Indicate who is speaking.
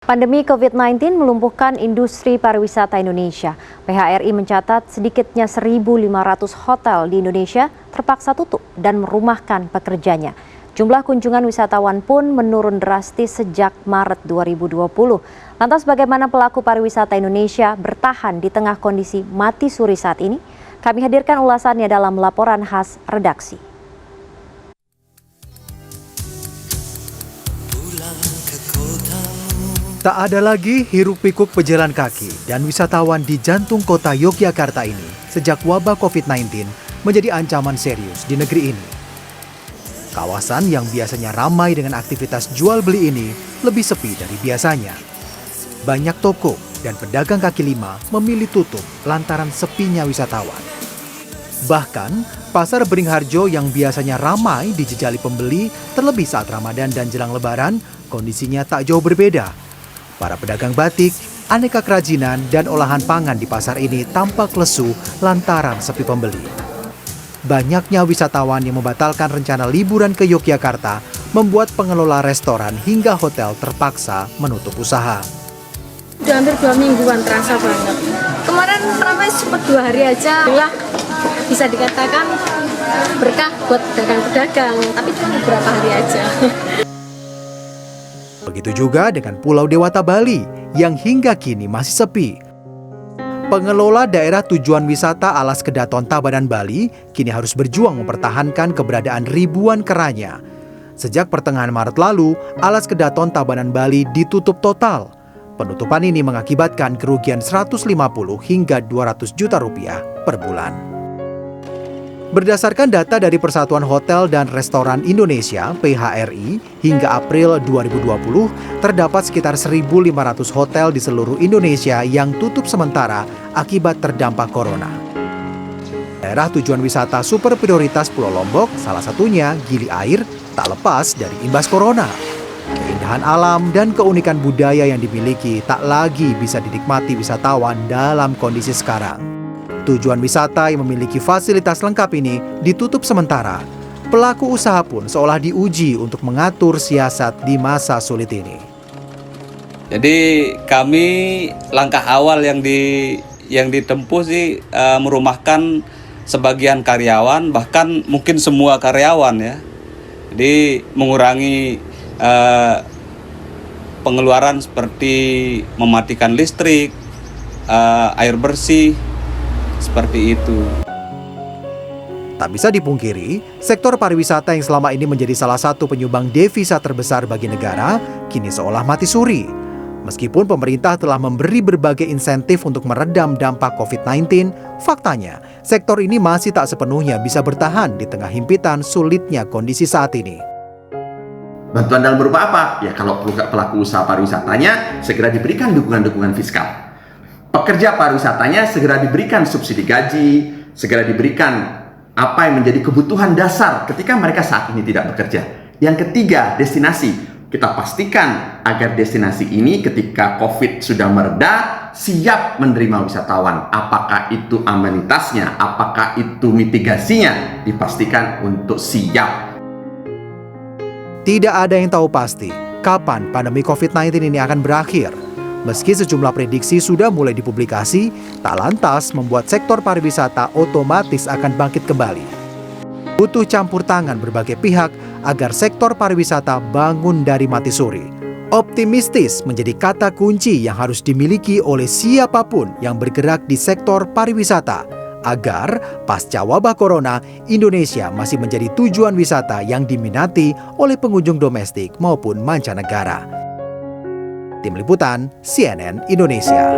Speaker 1: Pandemi COVID-19 melumpuhkan industri pariwisata Indonesia. PHRI mencatat sedikitnya 1.500 hotel di Indonesia terpaksa tutup dan merumahkan pekerjanya. Jumlah kunjungan wisatawan pun menurun drastis sejak Maret 2020. Lantas bagaimana pelaku pariwisata Indonesia bertahan di tengah kondisi mati suri saat ini? Kami hadirkan ulasannya dalam laporan khas redaksi.
Speaker 2: Tak ada lagi hiruk-pikuk pejalan kaki dan wisatawan di jantung kota Yogyakarta ini sejak wabah COVID-19 menjadi ancaman serius di negeri ini. Kawasan yang biasanya ramai dengan aktivitas jual beli ini lebih sepi dari biasanya. Banyak toko dan pedagang kaki lima memilih tutup lantaran sepinya wisatawan. Bahkan, pasar Beringharjo yang biasanya ramai dijejali pembeli terlebih saat Ramadan dan jelang Lebaran, kondisinya tak jauh berbeda. Para pedagang batik, aneka kerajinan, dan olahan pangan di pasar ini tampak lesu lantaran sepi pembeli. Banyaknya wisatawan yang membatalkan rencana liburan ke Yogyakarta membuat pengelola restoran hingga hotel terpaksa menutup usaha.
Speaker 3: Udah hampir 2 mingguan, terasa banget. Kemarin ramai sempat 2 hari aja, bisa dikatakan berkah buat pedagang-pedagang, tapi cuma beberapa hari aja.
Speaker 2: Begitu juga dengan Pulau Dewata Bali yang hingga kini masih sepi. Pengelola daerah tujuan wisata Alas Kedaton Tabanan Bali kini harus berjuang mempertahankan keberadaan ribuan keranya. Sejak pertengahan Maret lalu, Alas Kedaton Tabanan Bali ditutup total. Penutupan ini mengakibatkan kerugian 150 hingga 200 juta rupiah per bulan. Berdasarkan data dari Persatuan Hotel dan Restoran Indonesia (PHRI), hingga April 2020 terdapat sekitar 1.500 hotel di seluruh Indonesia yang tutup sementara akibat terdampak corona. Daerah tujuan wisata super prioritas Pulau Lombok, salah satunya Gili Air, tak lepas dari imbas corona. Keindahan alam dan keunikan budaya yang dimiliki tak lagi bisa dinikmati wisatawan dalam kondisi sekarang. Tujuan wisata yang memiliki fasilitas lengkap ini ditutup sementara. Pelaku usaha pun seolah diuji untuk mengatur siasat di masa sulit ini.
Speaker 4: Jadi kami langkah awal yang ditempuh sih merumahkan sebagian karyawan, bahkan mungkin semua karyawan ya. Jadi mengurangi pengeluaran seperti mematikan listrik, air bersih, seperti itu.
Speaker 2: Tak bisa dipungkiri, sektor pariwisata yang selama ini menjadi salah satu penyumbang devisa terbesar bagi negara, kini seolah mati suri. Meskipun pemerintah telah memberi berbagai insentif untuk meredam dampak COVID-19, faktanya sektor ini masih tak sepenuhnya bisa bertahan di tengah himpitan sulitnya kondisi saat ini.
Speaker 5: Bantuan dalam berupa apa? Ya kalau pelaku usaha pariwisatanya segera diberikan dukungan-dukungan fiskal. Pekerja pariwisatanya segera diberikan subsidi gaji, segera diberikan apa yang menjadi kebutuhan dasar ketika mereka saat ini tidak bekerja. Yang ketiga, destinasi. Kita pastikan agar destinasi ini ketika COVID sudah mereda, siap menerima wisatawan. Apakah itu amenitasnya, apakah itu mitigasinya, dipastikan untuk siap.
Speaker 2: Tidak ada yang tahu pasti kapan pandemi COVID-19 ini akan berakhir. Meski sejumlah prediksi sudah mulai dipublikasi, tak lantas membuat sektor pariwisata otomatis akan bangkit kembali. Butuh campur tangan berbagai pihak agar sektor pariwisata bangun dari mati suri. Optimistis menjadi kata kunci yang harus dimiliki oleh siapapun yang bergerak di sektor pariwisata, agar pasca wabah corona, Indonesia masih menjadi tujuan wisata yang diminati oleh pengunjung domestik maupun mancanegara. Tim Liputan CNN Indonesia.